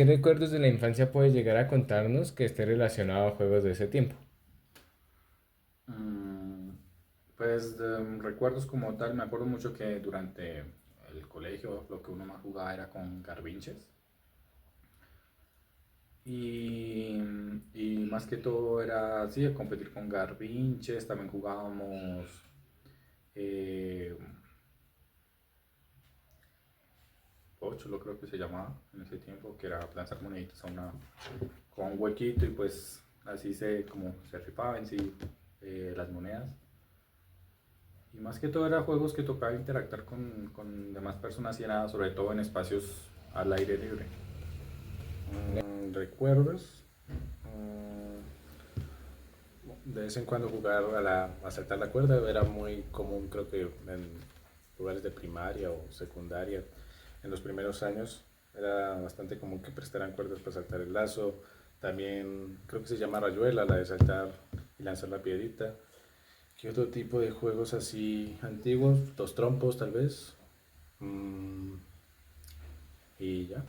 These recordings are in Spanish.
¿qué recuerdos de la infancia puede llegar a contarnos que esté relacionado a juegos de ese tiempo? Mm, pues de recuerdos como tal, me acuerdo mucho que durante el colegio lo que uno más jugaba era con garbinches y, y más que todo era así, competir con garbinches, también jugábamos eh, ocho, lo creo que se llamaba en ese tiempo, que era lanzar moneditas a una, con un huequito y pues así como se rifaban sí, las monedas. Y más que todo era juegos que tocaba interactuar con demás personas y era sobre todo en espacios al aire libre. ¿Recuerdos? De vez en cuando jugar a saltar la cuerda era muy común, creo que en lugares de primaria o secundaria. En los primeros años era bastante común que prestaran cuerdas para saltar el lazo. También creo que se llama rayuela, la de saltar y lanzar la piedrita. ¿Qué otro tipo de juegos así antiguos? Dos trompos tal vez. Mm, y ya.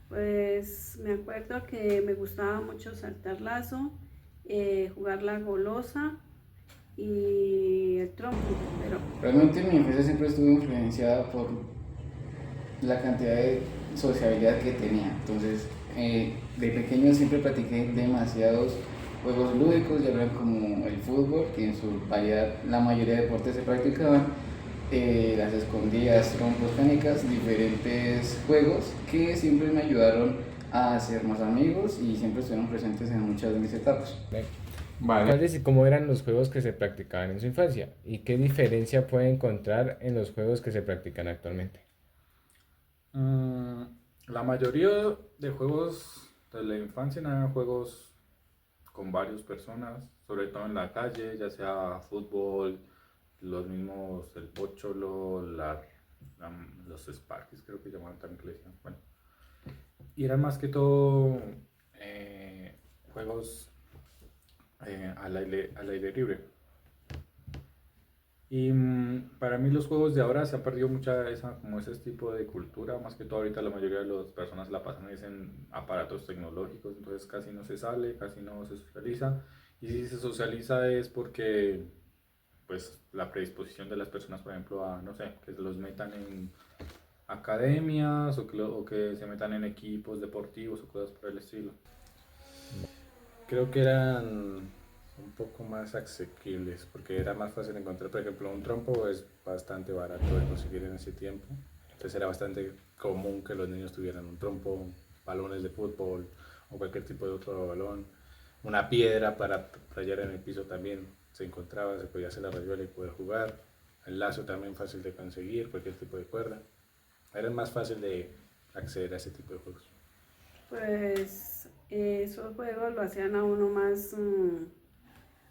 Pues me acuerdo que me gustaba mucho saltar lazo, jugar la golosa y el trompo, pero Realmente mi infancia siempre estuvo influenciada por la cantidad de sociabilidad que tenía. Entonces, de pequeño siempre practiqué demasiados juegos lúdicos, ya vean como el fútbol, que en su variedad la mayoría de deportes se practicaban, las escondidas, trompos, canicas, diferentes juegos que siempre me ayudaron a hacer más amigos y siempre estuvieron presentes en muchas de mis etapas. Vale. ¿Cuáles y cómo eran los juegos que se practicaban en su infancia? ¿Y qué diferencia puede encontrar en los juegos que se practican actualmente? Mm, la mayoría de juegos de la infancia eran juegos con varias personas, sobre todo en la calle, ya sea fútbol, los mismos, el pocholo, los Sparkies creo que llamaban también que le decían. Bueno, y eran más que todo juegos al aire libre. Y para mí los juegos de ahora se han perdido mucha como ese tipo de cultura, más que todo ahorita la mayoría de las personas la pasan es en aparatos tecnológicos, entonces casi no se sale, casi no se socializa. Y si se socializa es porque pues la predisposición de las personas, por ejemplo, a, no sé, que los metan en academias o que se metan en equipos deportivos o cosas por el estilo. Creo que eran un poco más asequibles porque era más fácil encontrar, por ejemplo, un trompo es bastante barato de conseguir en ese tiempo. Entonces era bastante común que los niños tuvieran un trompo, balones de fútbol o cualquier tipo de otro balón. Una piedra para rayar en el piso también se encontraba, se podía hacer la rayuela y poder jugar. El lazo también fácil de conseguir, cualquier tipo de cuerda. Era más fácil de acceder a ese tipo de juegos. pues esos juegos lo hacían a uno más,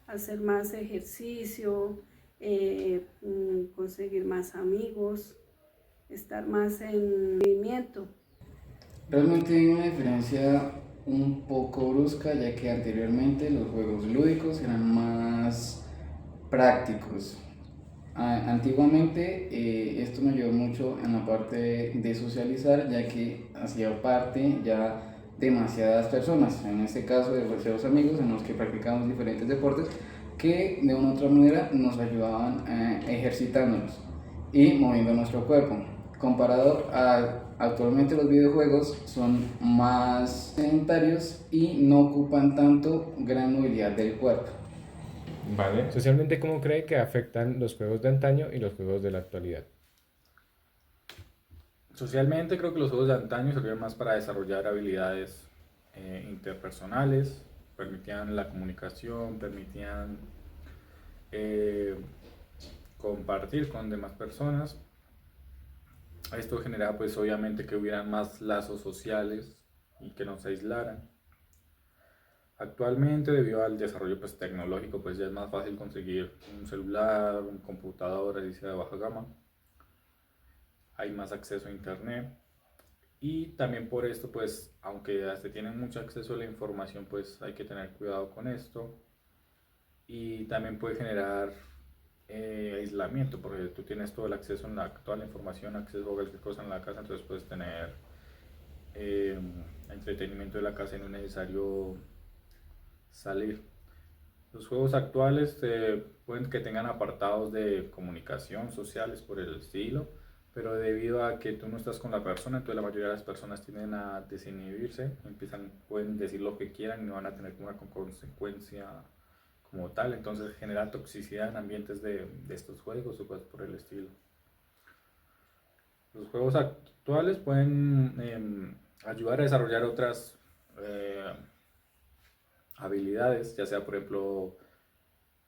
hacer más ejercicio, conseguir más amigos, estar más en movimiento. Realmente hay una diferencia un poco brusca, ya que anteriormente los juegos lúdicos eran más prácticos. Antiguamente esto me ayudó mucho en la parte de socializar, ya que hacía parte ya demasiadas personas, en este caso de demasiados amigos en los que practicamos diferentes deportes que de una u otra manera nos ayudaban ejercitándonos y moviendo nuestro cuerpo. Comparado a actualmente los videojuegos son más sedentarios y no ocupan tanto gran movilidad del cuerpo. Vale. Socialmente, ¿cómo cree que afectan los juegos de antaño y los juegos de la actualidad? Socialmente creo que los juegos de antaño servían más para desarrollar habilidades interpersonales, permitían la comunicación, permitían eh, compartir con demás personas. Esto generaba pues obviamente que hubieran más lazos sociales y que no se aislaran. Actualmente debido al desarrollo pues, tecnológico pues ya es más fácil conseguir un celular, un computador, así sea de baja gama. Hay más acceso a internet. Y también por esto, pues, aunque se tiene mucho acceso a la información, pues hay que tener cuidado con esto. Y también puede generar aislamiento, porque tú tienes todo el acceso toda la información, acceso a cualquier cosa en la casa, entonces puedes tener eh, entretenimiento de la casa y no es necesario salir. Los juegos actuales pueden que tengan apartados de comunicación sociales por el estilo, pero debido a que tú no estás con la persona, entonces la mayoría de las personas tienden a desinhibirse, pueden decir lo que quieran y no van a tener una consecuencia como tal, entonces genera toxicidad en ambientes de estos juegos o cosas por el estilo. Los juegos actuales pueden ayudar a desarrollar otras habilidades, ya sea por ejemplo,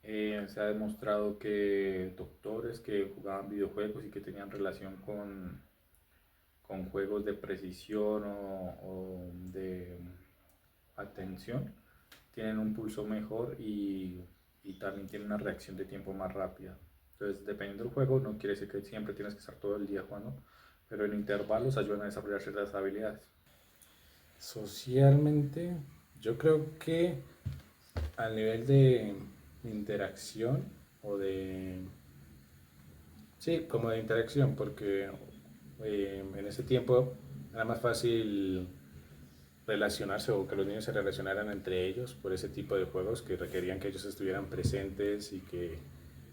se ha demostrado que doctores que jugaban videojuegos y que tenían relación con juegos de precisión o de atención, tienen un pulso mejor y también tienen una reacción de tiempo más rápida. Entonces, dependiendo del juego, no quiere decir que siempre tienes que estar todo el día jugando, pero en intervalos ayudan a desarrollar ciertas habilidades. Socialmente, yo creo que al nivel de interacción o de... Sí, como de interacción, porque en ese tiempo era más fácil relacionarse o que los niños se relacionaran entre ellos por ese tipo de juegos que requerían que ellos estuvieran presentes y que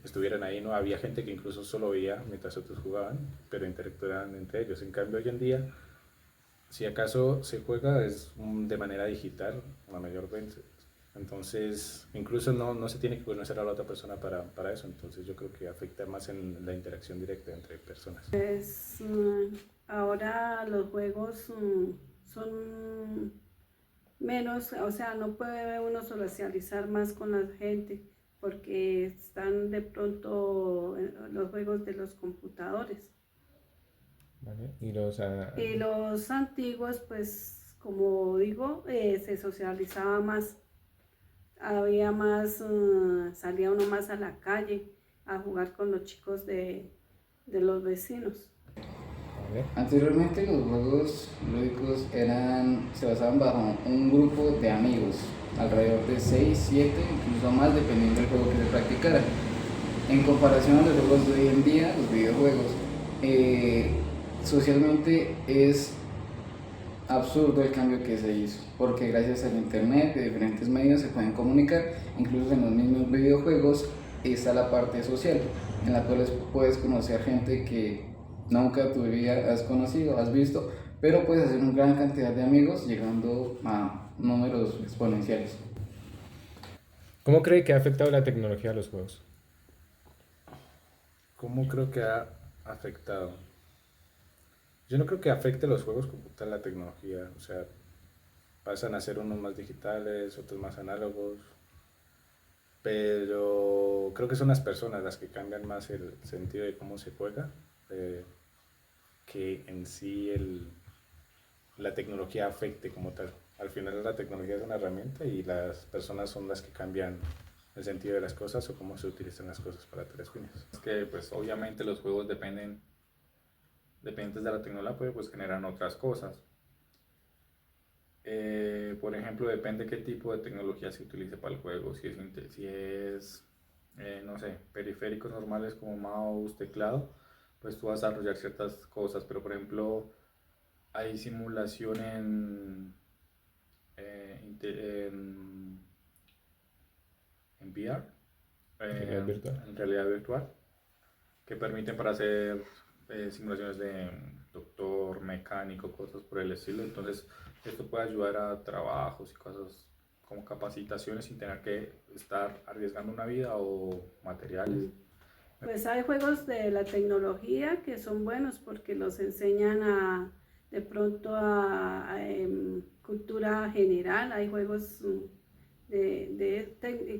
estuvieran ahí. No había gente que incluso solo veía mientras otros jugaban, pero interactuaban entre ellos. En cambio, hoy en día, si acaso se juega es de manera digital, la mayor vez. Entonces, incluso no se tiene que conocer a la otra persona para eso. Entonces, yo creo que afecta más en la interacción directa entre personas. Pues ahora los juegos son menos, o sea, no puede uno socializar más con la gente porque están de pronto los juegos de los computadores. ¿Vale? Y Y los antiguos, pues, como digo, se socializaba más. Había más, salía uno más a la calle a jugar con los chicos de los vecinos. ¿vale? Anteriormente los juegos lúdicos se basaban bajo un grupo de amigos, alrededor de 6, 7, incluso más dependiendo del juego que se practicara. En comparación a los juegos de hoy en día, los videojuegos, socialmente es absurdo el cambio que se hizo, porque gracias al internet, de diferentes medios se pueden comunicar, incluso en los mismos videojuegos está la parte social, en la cual puedes conocer gente que nunca tu vida has conocido, has visto, pero puedes hacer una gran cantidad de amigos llegando a números exponenciales. ¿Cómo cree que ha afectado la tecnología a los juegos? ¿Cómo creo que ha afectado? Yo no creo que afecte los juegos como tal la tecnología, o sea, pasan a ser unos más digitales, otros más análogos, pero creo que son las personas las que cambian más el sentido de cómo se juega, que en sí la tecnología afecte como tal. Al final la tecnología es una herramienta y las personas son las que cambian el sentido de las cosas o cómo se utilizan las cosas para tales fines. Es que pues obviamente los juegos dependientes de la tecnología pues generan otras cosas. Por ejemplo, depende qué tipo de tecnología se utilice para el juego, si es no sé, periféricos normales como mouse, teclado, pues tú vas a desarrollar ciertas cosas, pero por ejemplo hay simulación en VR, Realidad virtual. en realidad virtual, que permiten para hacer simulaciones de doctor, mecánico, cosas por el estilo. Entonces esto puede ayudar a trabajos y cosas como capacitaciones sin tener que estar arriesgando una vida o materiales. Pues hay juegos de la tecnología que son buenos porque los enseñan de pronto a cultura general. Hay juegos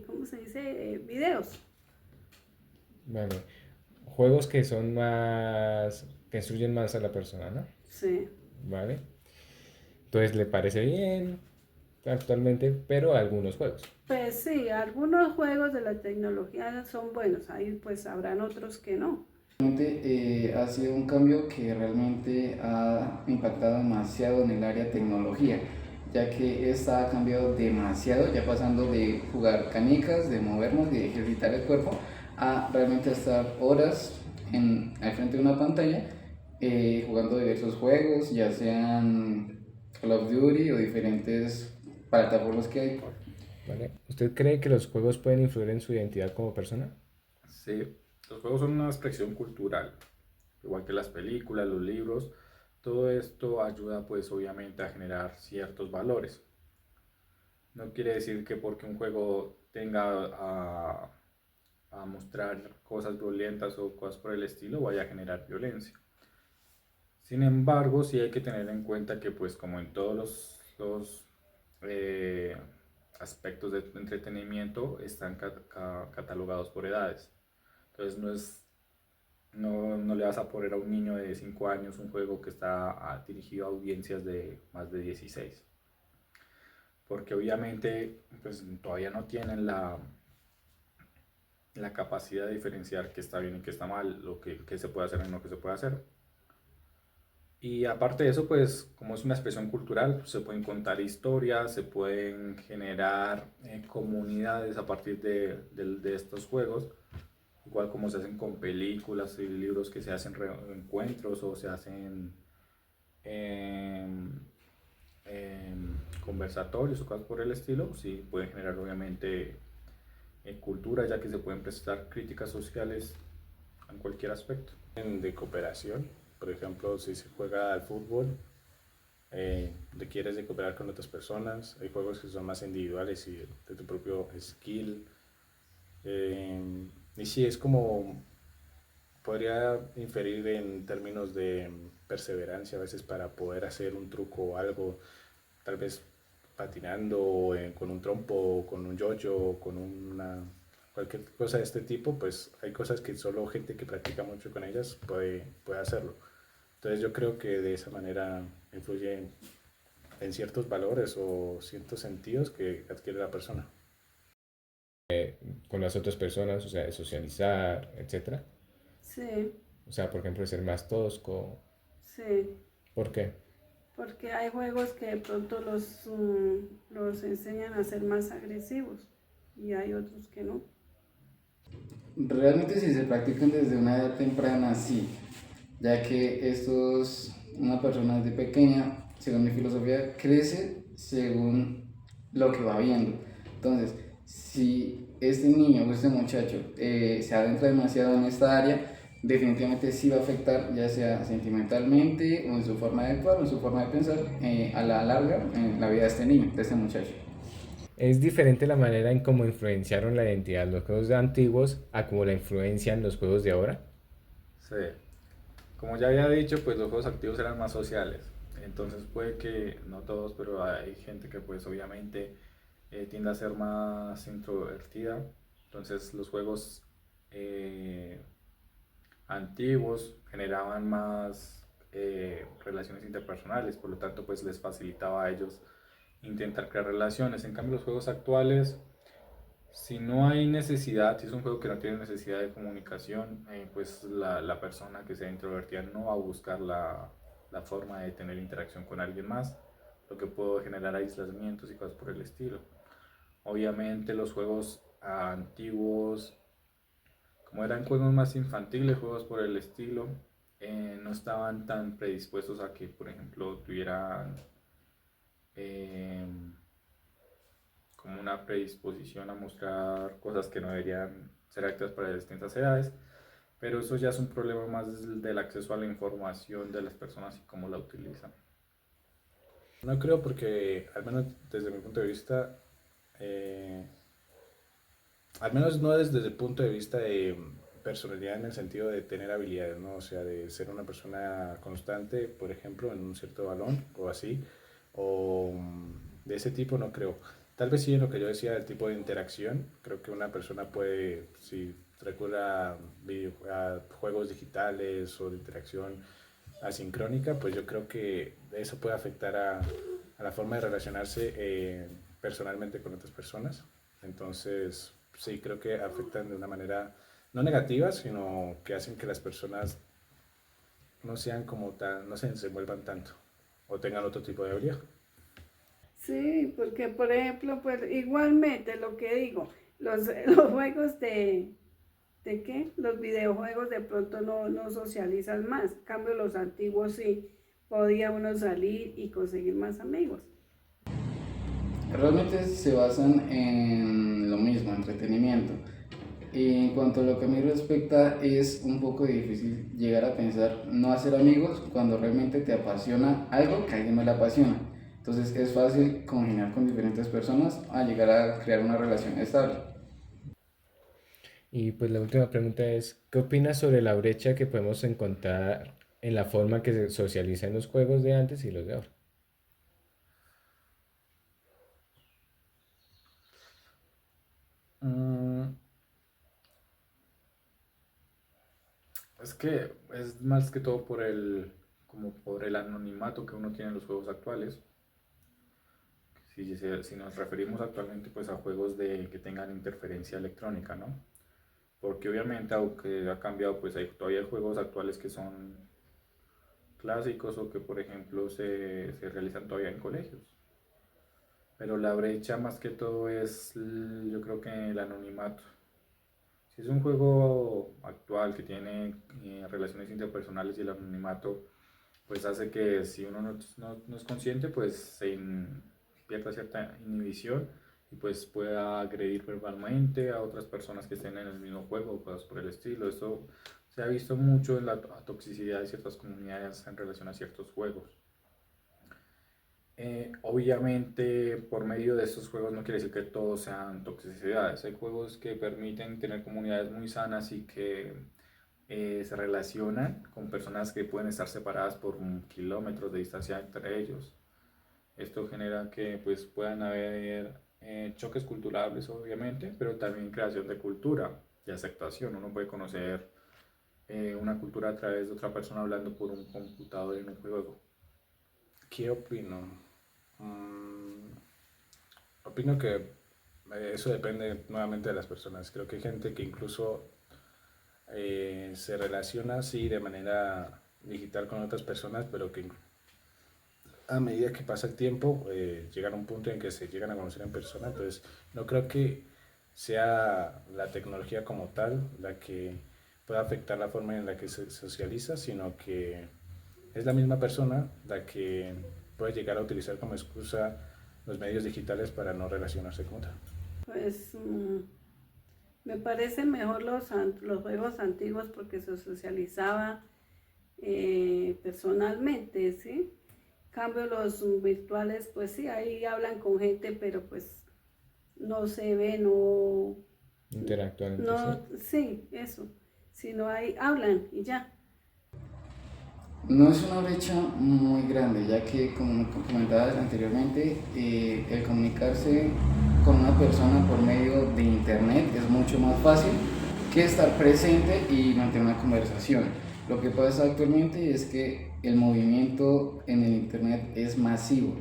¿cómo se dice? Videos. Vale. Juegos que son más, que instruyen más a la persona, ¿no? Sí. Vale. Entonces le parece bien actualmente, pero algunos juegos. Pues sí, algunos juegos de la tecnología son buenos, ahí pues habrán otros que no. Realmente ha sido un cambio que realmente ha impactado demasiado en el área de tecnología, ya que esta ha cambiado demasiado, ya pasando de jugar canicas, de movernos, de ejercitar el cuerpo, a realmente estar horas al frente de una pantalla jugando diversos juegos, ya sean Call of Duty o diferentes plataformas que hay. ¿Vale? ¿Usted cree que los juegos pueden influir en su identidad como persona? Sí, los juegos son una expresión cultural, igual que las películas, los libros. Todo esto ayuda pues obviamente a generar ciertos valores. No quiere decir que porque un juego tenga a mostrar cosas violentas o cosas por el estilo vaya a generar violencia. Sin embargo, sí hay que tener en cuenta que pues como en todos los, eh, aspectos de entretenimiento están catalogados por edades. Entonces no le vas a poner a un niño de 5 años un juego que está dirigido a audiencias de más de 16. Porque obviamente pues, todavía no tienen la capacidad de diferenciar qué está bien y qué está mal, qué se puede hacer y no qué se puede hacer. Y aparte de eso, pues como es una expresión cultural, pues, se pueden contar historias, se pueden generar comunidades a partir de estos juegos, igual como se hacen con películas y libros que se hacen encuentros o se hacen em, conversatorios o cosas por el estilo, sí pueden generar obviamente cultura, ya que se pueden prestar críticas sociales en cualquier aspecto. De cooperación, por ejemplo, si se juega al fútbol, requieres de cooperar con otras personas. Hay juegos que son más individuales y de tu propio skill. Y sí, es como, podría inferir en términos de perseverancia a veces para poder hacer un truco o algo, tal vez patinando con un trompo, o con un yoyo, o con cualquier cosa de este tipo, pues hay cosas que solo gente que practica mucho con ellas puede hacerlo. Entonces yo creo que de esa manera influye en ciertos valores o ciertos sentidos que adquiere la persona. Con las otras personas, o sea, de socializar, etcétera. Sí, O sea, por ejemplo, ser más tosco. sí, ¿Por qué? porque hay juegos que de pronto los enseñan a ser más agresivos y hay otros que no. Realmente si se practican desde una edad temprana, sí, ya que una persona desde pequeña, según mi filosofía, crece según lo que va viendo. Entonces, si este niño o este muchacho se adentra demasiado en esta área, definitivamente sí va a afectar, ya sea sentimentalmente o en su forma de actuar o en su forma de pensar, a la larga en la vida de este niño, de este muchacho. Es diferente la manera en cómo influenciaron la identidad los juegos de antiguos a cómo la influencian los juegos de ahora. Sí. Como ya había dicho, pues los juegos activos eran más sociales. Entonces puede que, no todos, pero hay gente que pues obviamente tiende a ser más introvertida. Entonces los juegos eh, antiguos generaban más relaciones interpersonales, por lo tanto pues les facilitaba a ellos intentar crear relaciones. En cambio los juegos actuales, si no hay necesidad, si es un juego que no tiene necesidad de comunicación, pues la persona que sea introvertida no va a buscar la forma de tener interacción con alguien más, lo que puede generar aislamientos y cosas por el estilo. Obviamente los juegos antiguos, como eran juegos más infantiles, juegos por el estilo, no estaban tan predispuestos a que, por ejemplo, tuvieran eh, como una predisposición a mostrar cosas que no deberían ser activas para distintas edades, pero eso ya es un problema más del acceso a la información de las personas y cómo la utilizan. No creo porque, al menos desde mi punto de vista, eh, al menos no desde el punto de vista de personalidad en el sentido de tener habilidades, ¿no? O sea, de ser una persona constante, por ejemplo, en un cierto balón o así, o de ese tipo no creo. Tal vez sí en lo que yo decía del tipo de interacción, creo que una persona puede, si recurre a juegos digitales o de interacción asincrónica, pues yo creo que eso puede afectar a la forma de relacionarse personalmente con otras personas. Entonces, sí, creo que afectan de una manera no negativa, sino que hacen que las personas no sean como tan, no se desenvuelvan tanto o tengan otro tipo de habilidad. Sí, porque por ejemplo, pues igualmente lo que digo, los juegos ¿de qué? Los videojuegos de pronto no socializan más, en cambio los antiguos sí, podía uno salir y conseguir más amigos. Realmente se basan en lo mismo, entretenimiento. Y en cuanto a lo que a mí respecta, es un poco difícil llegar a pensar no hacer amigos cuando realmente te apasiona algo que a alguien no le apasiona. Entonces es fácil congeniar con diferentes personas a llegar a crear una relación estable. Y pues la última pregunta es, ¿qué opinas sobre la brecha que podemos encontrar en la forma que se socializa en los juegos de antes y los de ahora? Mm, es que es más que todo como por el anonimato que uno tiene en los juegos actuales. Si nos referimos actualmente pues a juegos que tengan interferencia electrónica, ¿no? Porque obviamente aunque ha cambiado, pues todavía hay juegos actuales que son clásicos o que por ejemplo se realizan todavía en colegios. Pero la brecha más que todo es, yo creo que el anonimato. Si es un juego actual que tiene relaciones interpersonales y el anonimato, pues hace que si uno no es consciente, pues pierda cierta inhibición y pues pueda agredir verbalmente a otras personas que estén en el mismo juego o cosas por el estilo. Esto se ha visto mucho en la toxicidad de ciertas comunidades en relación a ciertos juegos. Obviamente, por medio de estos juegos no quiere decir que todos sean toxicidades. Hay juegos que permiten tener comunidades muy sanas y que se relacionan con personas que pueden estar separadas por kilómetros de distancia entre ellos. Esto genera que pues, puedan haber choques culturales, obviamente, pero también creación de cultura y aceptación. Uno puede conocer una cultura a través de otra persona hablando por un computador en un juego. ¿Qué opino? Opino que eso depende nuevamente de las personas. Creo que hay gente que incluso se relaciona así de manera digital con otras personas, pero que a medida que pasa el tiempo llegan a un punto en que se llegan a conocer en persona. Entonces no creo que sea la tecnología como tal la que pueda afectar la forma en la que se socializa, sino que es la misma persona la que puede llegar a utilizar como excusa los medios digitales para no relacionarse con otra. Pues me parecen mejor los juegos antiguos porque se socializaba personalmente, ¿sí? En cambio los virtuales, pues sí, ahí hablan con gente, pero pues no se ve, Interactúan entre sí. no, sí, eso, sino ahí hablan y ya. No es una brecha muy grande, ya que como comentabas anteriormente, el comunicarse con una persona por medio de internet es mucho más fácil que estar presente y mantener una conversación. Lo que pasa actualmente es que el movimiento en el internet es masivo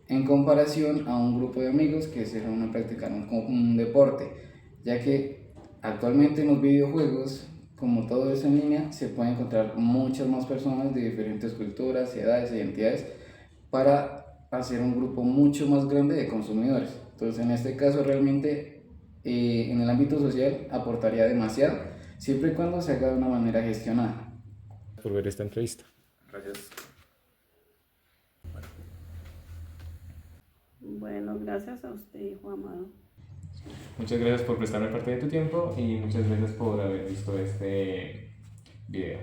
en comparación a un grupo de amigos que se reúnen a practicar un deporte, ya que actualmente en los videojuegos, como todo es en línea, se pueden encontrar muchas más personas de diferentes culturas, edades, identidades para hacer un grupo mucho más grande de consumidores. Entonces en este caso realmente en el ámbito social aportaría demasiado, siempre y cuando se haga de una manera gestionada. Por ver esta entrevista. Gracias. Bueno, gracias a usted, hijo amado. Muchas gracias por prestarme parte de tu tiempo y muchas gracias por haber visto este video.